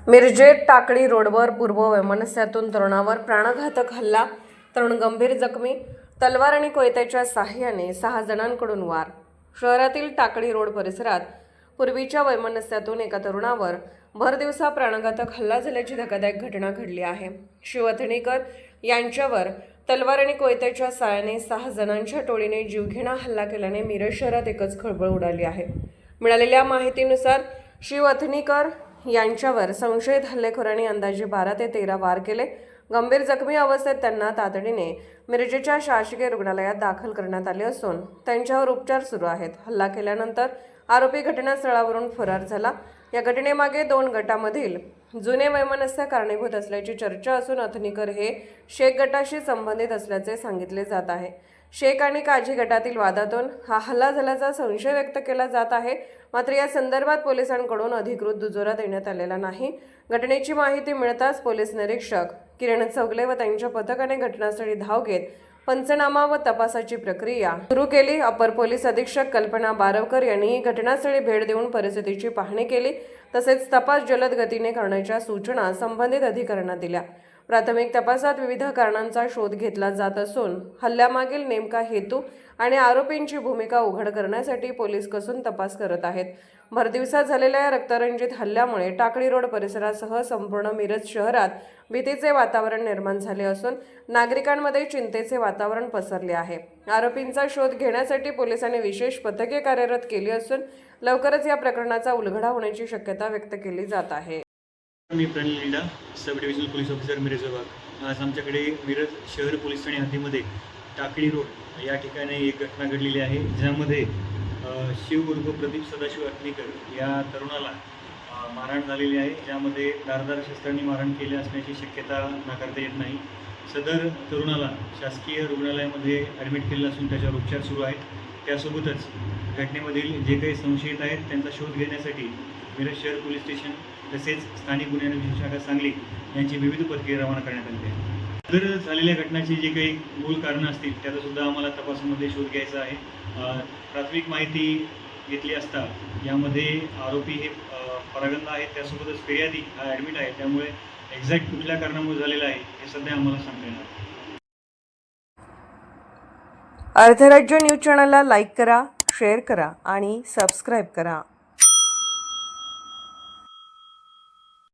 मिरजेत टाकळी रोडवर पूर्व वैमनस्यातून तरुणावर प्राणघातक हल्ला, तरुण गंभीर जखमी, तलवार आणि कोयत्याच्या साहाय्याने 6 जणांकडून वार. शहरातील टाकळी रोड परिसरात पूर्वीच्या वैमनस्यातून एका तरुणावर भरदिवसा प्राणघातक हल्ला झाल्याची धक्कादायक घटना घडली आहे. शिवथणीकर यांच्यावर तलवार आणि कोयत्याच्या साहाय्याने 6 जणांच्या टोळीने जीवघेणा हल्ला केल्याने मिरज शहरात एकच खळबळ उडाली आहे. मिळालेल्या माहितीनुसार शिवथणीकर यांच्यावर संशयित हल्लेखोरांनी अंदाजे 12 ते 13 वार केले. गंभीर जखमी अवस्थेत त्यांना तातडीने मिरजेच्या शासकीय रुग्णालयात दाखल करण्यात आले असून त्यांच्यावर उपचार सुरू आहेत. हल्ला केल्यानंतर आरोपी घटनास्थळावरून फरार झाला. या घटनेमागे 2 गटांमधील जुने वैमनस्य कारणीभूत असल्याची चर्चा असून अथनीकर हे शेख गटाशी संबंधित असल्याचे सांगितले जात आहे. शेख आणि काझी गटातील वादातून हा हल्ला झाल्याचा संशय व्यक्त केला जात आहे. मात्र या संदर्भात पोलिसांकडून अधिकृत दुजोरा देण्यात आलेला नाही. घटनेची माहिती मिळताच पोलीस निरीक्षक किरण चौगले व त्यांच्या पथकाने घटनास्थळी धाव घेत पंचनामा व तपासाची प्रक्रिया सुरू केली. अपर पोलीस अधीक्षक कल्पना बारवकर यांनी घटनास्थळी भेट देऊन परिस्थितीची पाहणी केली. तसेच तपास जलद गतीने करण्याच्या सूचना संबंधित अधिकाऱ्यांना दिल्या. प्राथमिक तपासात विविध कारणांचा शोध घेतला जात असून हल्ल्यामागील नेमका हेतू आणि आरोपींची भूमिका उघड करण्यासाठी पोलीस कसून तपास करत आहेत. भरदिवसात झालेल्या या रक्तरंजित हल्ल्यामुळे टाकळी रोड परिसरासह संपूर्ण मिरज शहरात भीतीचे वातावरण निर्माण झाले असून नागरिकांमध्ये चिंतेचे वातावरण पसरले आहे. आरोपींचा शोध घेण्यासाठी पोलिसांनी विशेष पथके कार्यरत केली असून लवकरच या प्रकरणाचा उलगडा होण्याची शक्यता व्यक्त केली जात आहे. मी Pranil Linda, subdivisional police officer Miraj विभाग. आज आमच्याकडे मिरज शहर पोलीस ठाणे हद्दीमध्ये टाकळी रोड या ठिकाणी एक घटना घडलेली आहे, ज्यामध्ये शिव उर्फ प्रदीप सदाशिव अथनीकर या तरुणाला मारहाण झालेली आहे, ज्यामध्ये धारदार शस्त्रांनी मारहाण केले असण्याची शक्यता नाकारता येत नाही. सदर तरुणाला शासकीय रुग्णालयामध्ये ॲडमिट केलेलं असून त्याच्यावर उपचार सुरू आहेत. त्यासोबतच घटनेमधील जे काही संशयित आहेत त्यांचा शोध घेण्यासाठी मिरज शहर पोलीस स्टेशन तसेच स्थानिक गुन्हे अन्वेषण शाखा सांगली यांची विविध पथके रवाना करण्यात आली आहे. तर झालेल्या घटनाची जे काही मूळ कारणं असतील त्याचासुद्धा आम्हाला तपासामध्ये शोध घ्यायचा आहे. प्राथमिक माहिती घेतली असता यामध्ये आरोपी हे परागंदा आहेत, त्यासोबतच फिर्यादी हा ॲडमिट आहे. त्यामुळे एक्झॅक्ट कुठल्या कारणामुळे झालेलं आहे हे सध्या आम्हाला सांगता येणार. अर्धराज्य न्यूज चॅनलला लाईक करा, शेअर करा आणि सबस्क्राईब करा.